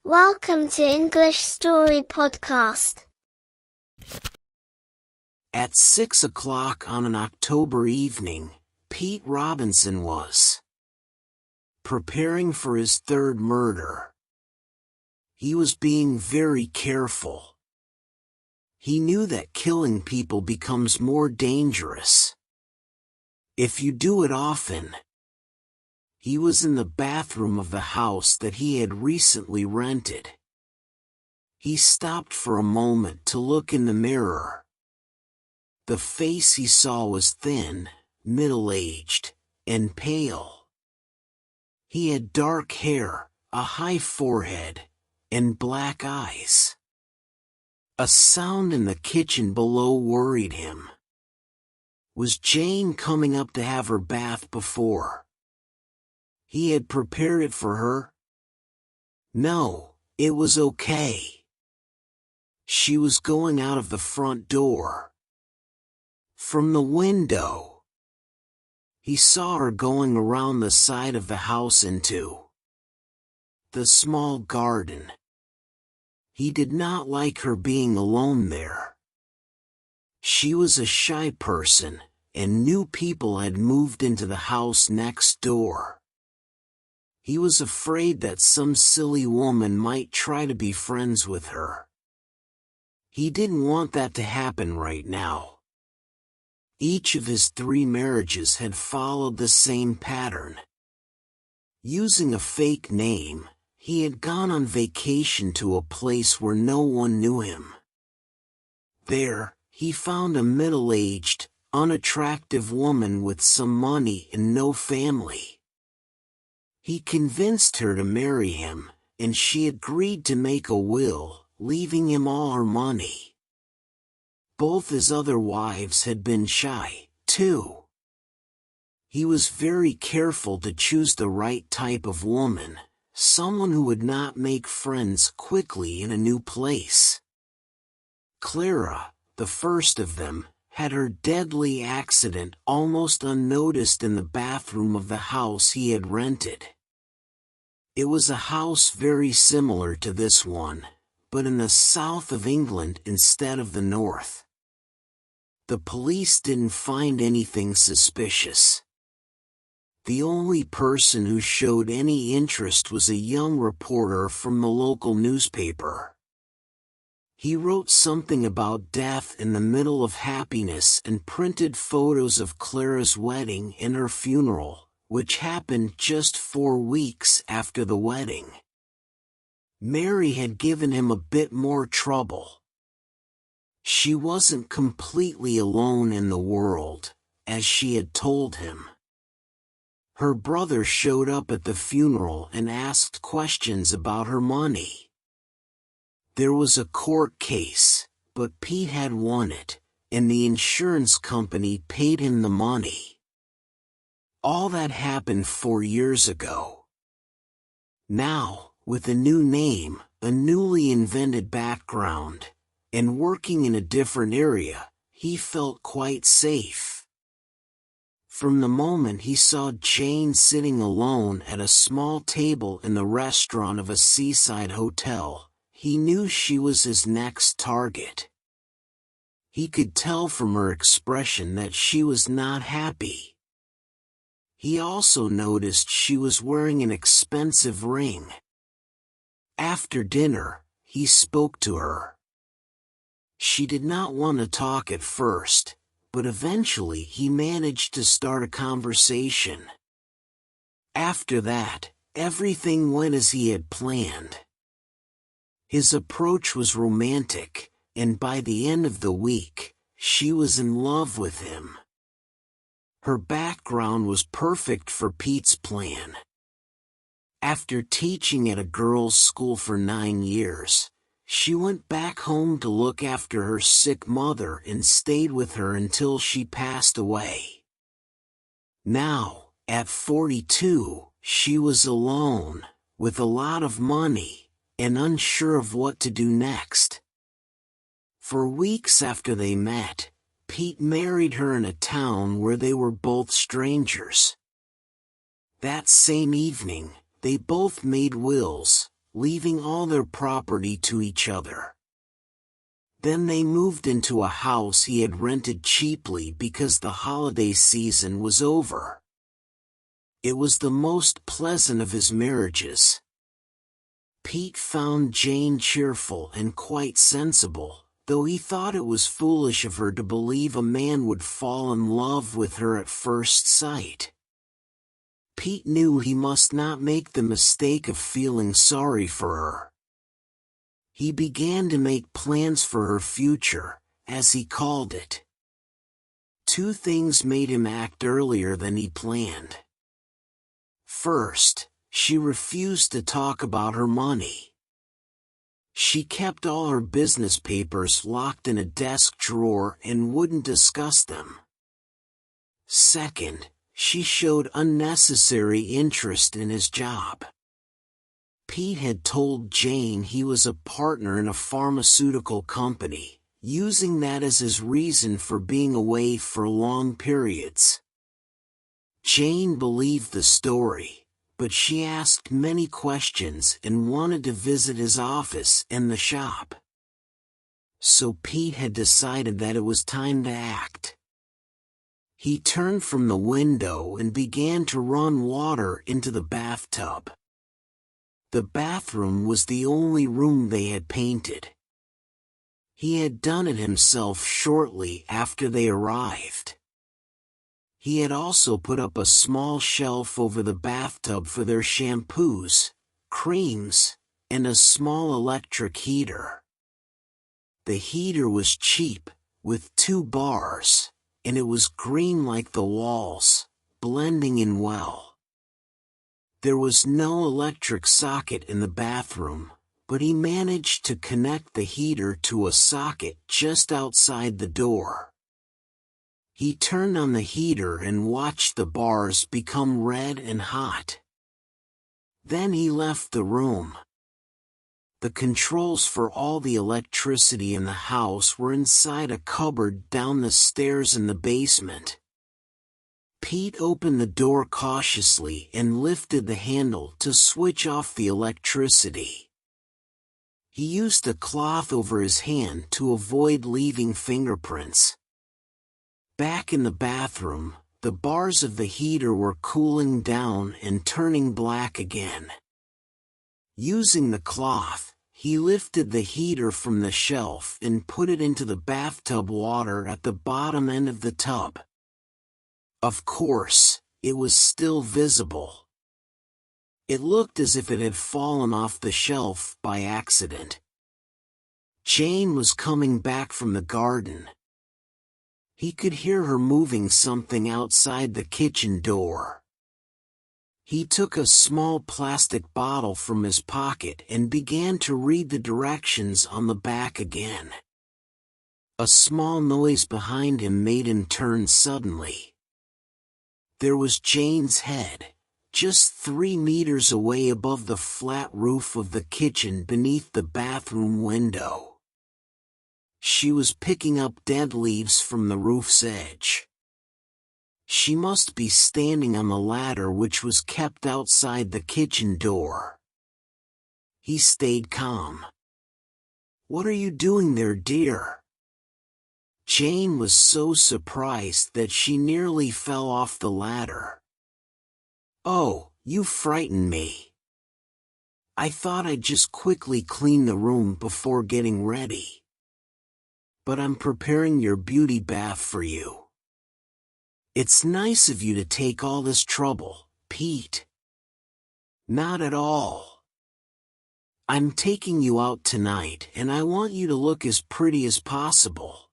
Welcome to English Story Podcast. At 6 o'clock on an October evening, Pete Robinson was preparing for his third murder. He was being very careful. He knew that killing people becomes more dangerous if you do it often. He was in the bathroom of the house that he had recently rented. He stopped for a moment to look in the mirror. The face he saw was thin, middle-aged, and pale. He had dark hair, a high forehead, and black eyes. A sound in the kitchen below worried him. Was Jane coming up to have her bath before he had prepared it for her? No, it was okay. She was going out of the front door. From the window, he saw her going around the side of the house into the small garden. He did not like her being alone there. She was a shy person, and new people had moved into the house next door. He was afraid that some silly woman might try to be friends with her. He didn't want that to happen right now. Each of his 3 marriages had followed the same pattern. Using a fake name, he had gone on vacation to a place where no one knew him. There, he found a middle-aged, unattractive woman with some money and no family. He convinced her to marry him, and she agreed to make a will, leaving him all her money. Both his other wives had been shy, too. He was very careful to choose the right type of woman, someone who would not make friends quickly in a new place. Clara, the first of them, had her deadly accident almost unnoticed in the bathroom of the house he had rented. It was a house very similar to this one, but in the south of England instead of the north. The police didn't find anything suspicious. The only person who showed any interest was a young reporter from the local newspaper. He wrote something about death in the middle of happiness and printed photos of Clara's wedding and her funeral, which happened just 4 weeks after the wedding. Mary had given him a bit more trouble. She wasn't completely alone in the world, as she had told him. Her brother showed up at the funeral and asked questions about her money. There was a court case, but Pete had won it, and the insurance company paid him the money. All that happened 4 years ago. Now, with a new name, a newly invented background, and working in a different area, he felt quite safe. From the moment he saw Jane sitting alone at a small table in the restaurant of a seaside hotel, he knew she was his next target. He could tell from her expression that she was not happy. He also noticed she was wearing an expensive ring. After dinner, he spoke to her. She did not want to talk at first, but eventually he managed to start a conversation. After that, everything went as he had planned. His approach was romantic, and by the end of the week, she was in love with him. Her background was perfect for Pete's plan. After teaching at a girls' school for 9 years, she went back home to look after her sick mother and stayed with her until she passed away. Now, at 42, she was alone, with a lot of money, and unsure of what to do next. For weeks after they met, Pete married her in a town where they were both strangers. That same evening, they both made wills, leaving all their property to each other. Then they moved into a house he had rented cheaply because the holiday season was over. It was the most pleasant of his marriages. Pete found Jane cheerful and quite sensible, though he thought it was foolish of her to believe a man would fall in love with her at first sight. Pete knew he must not make the mistake of feeling sorry for her. He began to make plans for her future, as he called it. Two things made him act earlier than he planned. First, she refused to talk about her money. She kept all her business papers locked in a desk drawer and wouldn't discuss them. Second, she showed unnecessary interest in his job. Pete had told Jane he was a partner in a pharmaceutical company, using that as his reason for being away for long periods. Jane believed the story, but she asked many questions and wanted to visit his office and the shop. So Pete had decided that it was time to act. He turned from the window and began to run water into the bathtub. The bathroom was the only room they had painted. He had done it himself shortly after they arrived. He had also put up a small shelf over the bathtub for their shampoos, creams, and a small electric heater. The heater was cheap, with 2 bars, and it was green like the walls, blending in well. There was no electric socket in the bathroom, but he managed to connect the heater to a socket just outside the door. He turned on the heater and watched the bars become red and hot. Then he left the room. The controls for all the electricity in the house were inside a cupboard down the stairs in the basement. Pete opened the door cautiously and lifted the handle to switch off the electricity. He used a cloth over his hand to avoid leaving fingerprints. Back in the bathroom, the bars of the heater were cooling down and turning black again. Using the cloth, he lifted the heater from the shelf and put it into the bathtub water at the bottom end of the tub. Of course, it was still visible. It looked as if it had fallen off the shelf by accident. Jane was coming back from the garden. He could hear her moving something outside the kitchen door. He took a small plastic bottle from his pocket and began to read the directions on the back again. A small noise behind him made him turn suddenly. There was Jane's head, just 3 meters away above the flat roof of the kitchen beneath the bathroom window. She was picking up dead leaves from the roof's edge. She must be standing on the ladder which was kept outside the kitchen door. He stayed calm. "What are you doing there, dear?" Jane was so surprised that she nearly fell off the ladder. "Oh, you frightened me. I thought I'd just quickly clean the room before getting ready. But I'm preparing your beauty bath for you." "It's nice of you to take all this trouble, Pete." "Not at all. I'm taking you out tonight and I want you to look as pretty as possible.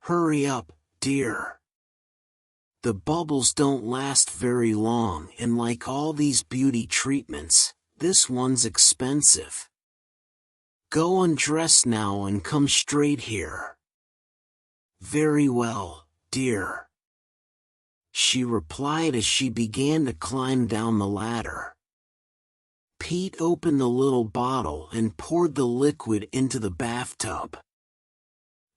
Hurry up, dear. The bubbles don't last very long and like all these beauty treatments, this one's expensive. Go undress now and come straight here." "Very well, dear," she replied as she began to climb down the ladder. Pete opened the little bottle and poured the liquid into the bathtub.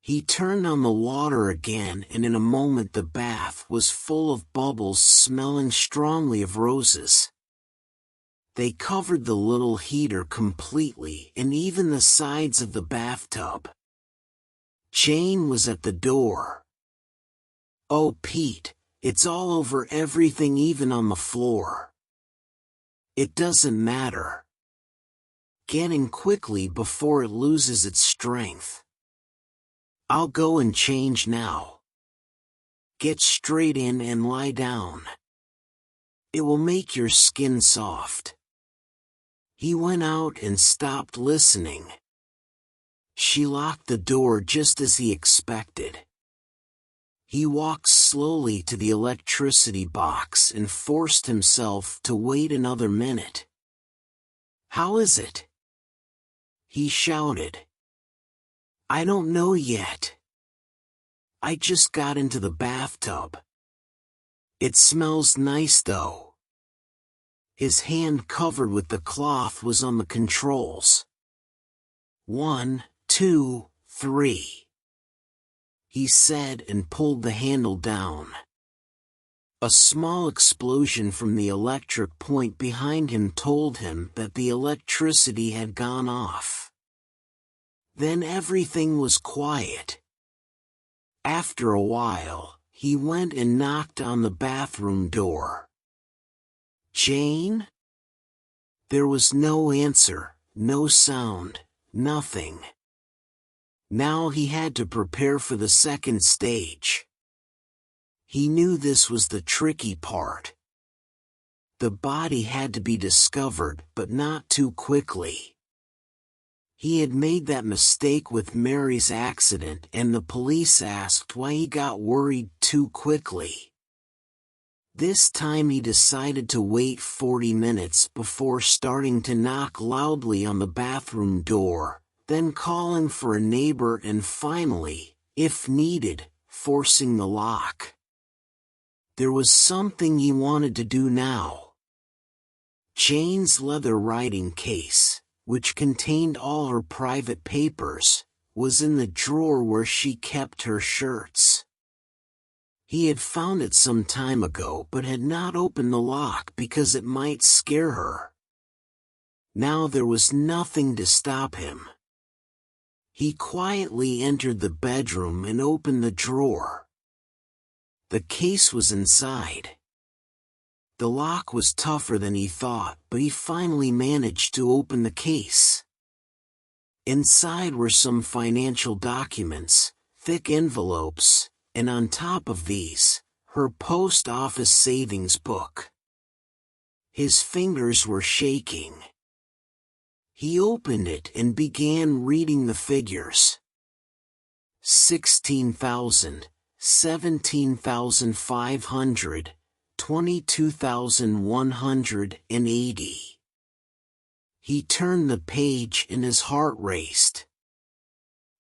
He turned on the water again and in a moment the bath was full of bubbles smelling strongly of roses. They covered the little heater completely and even the sides of the bathtub. Jane was at the door. "Oh, Pete, it's all over everything, even on the floor." "It doesn't matter. Get in quickly before it loses its strength." "I'll go and change now." "Get straight in and lie down. It will make your skin soft." He went out and stopped listening. She locked the door just as he expected. He walked slowly to the electricity box and forced himself to wait another minute. "How is it?" he shouted. "I don't know yet. I just got into the bathtub. It smells nice though." His hand covered with the cloth was on the controls. 1, 2, 3. He said and pulled the handle down. A small explosion from the electric point behind him told him that the electricity had gone off. Then everything was quiet. After a while, he went and knocked on the bathroom door. "Jane?" There was no answer, no sound, nothing. Now he had to prepare for the second stage. He knew this was the tricky part. The body had to be discovered, but not too quickly. He had made that mistake with Mary's accident, and the police asked why he got worried too quickly. This time he decided to wait 40 minutes before starting to knock loudly on the bathroom door, then calling for a neighbor and finally, if needed, forcing the lock. There was something he wanted to do now. Jane's leather writing case, which contained all her private papers, was in the drawer where she kept her shirts. He had found it some time ago but had not opened the lock because it might scare her. Now there was nothing to stop him. He quietly entered the bedroom and opened the drawer. The case was inside. The lock was tougher than he thought, but he finally managed to open the case. Inside were some financial documents, thick envelopes, and on top of these, her post office savings book. His fingers were shaking. He opened it and began reading the figures. 16,000, 17,500, 22,180. He turned the page and his heart raced.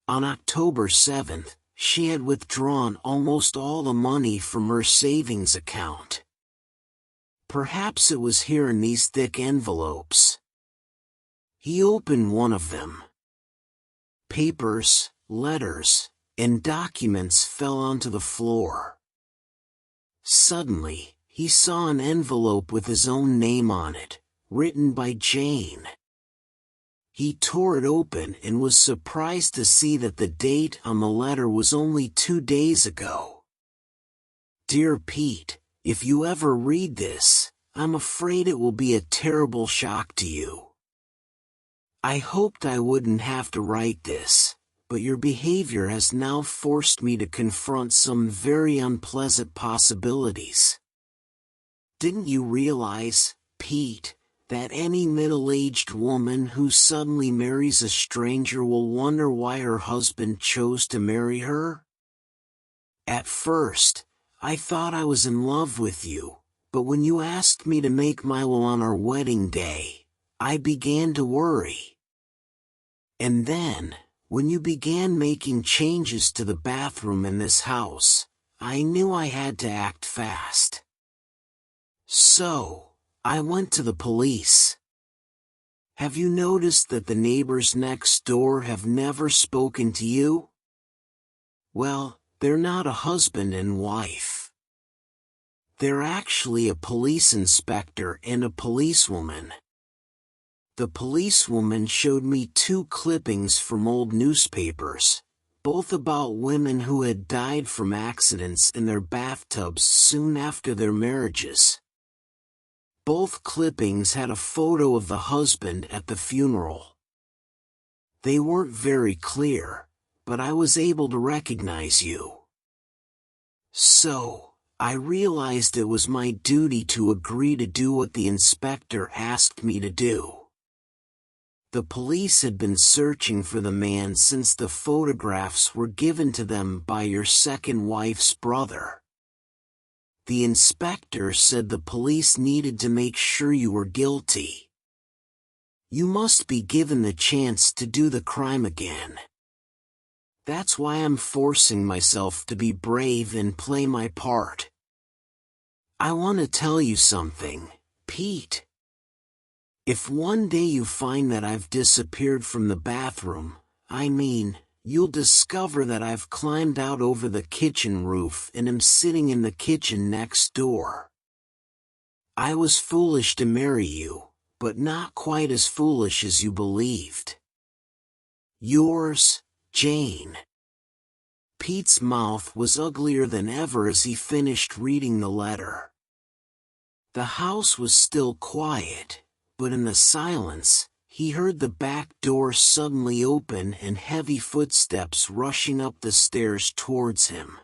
On October 7th, she had withdrawn almost all the money from her savings account. Perhaps it was here in these thick envelopes. He opened one of them. Papers, letters, and documents fell onto the floor. Suddenly, he saw an envelope with his own name on it, written by Jane. He tore it open and was surprised to see that the date on the letter was only 2 days ago. "Dear Pete, if you ever read this, I'm afraid it will be a terrible shock to you. I hoped I wouldn't have to write this, but your behavior has now forced me to confront some very unpleasant possibilities. Didn't you realize, Pete, that any middle-aged woman who suddenly marries a stranger will wonder why her husband chose to marry her? At first, I thought I was in love with you, but when you asked me to make my will on our wedding day, I began to worry. And then, when you began making changes to the bathroom in this house, I knew I had to act fast. So, I went to the police. Have you noticed that the neighbors next door have never spoken to you? Well, they're not a husband and wife. They're actually a police inspector and a policewoman. The policewoman showed me 2 clippings from old newspapers, both about women who had died from accidents in their bathtubs soon after their marriages. Both clippings had a photo of the husband at the funeral. They weren't very clear, but I was able to recognize you. So, I realized it was my duty to agree to do what the inspector asked me to do. The police had been searching for the man since the photographs were given to them by your second wife's brother. The inspector said the police needed to make sure you were guilty. You must be given the chance to do the crime again. That's why I'm forcing myself to be brave and play my part. I want to tell you something, Pete. If one day you find that I've disappeared from the bathroom, you'll discover that I've climbed out over the kitchen roof and am sitting in the kitchen next door. I was foolish to marry you, but not quite as foolish as you believed. Yours, Jane. Pete's mouth was uglier than ever as he finished reading the letter. The house was still quiet, but in the silence, he heard the back door suddenly open and heavy footsteps rushing up the stairs towards him.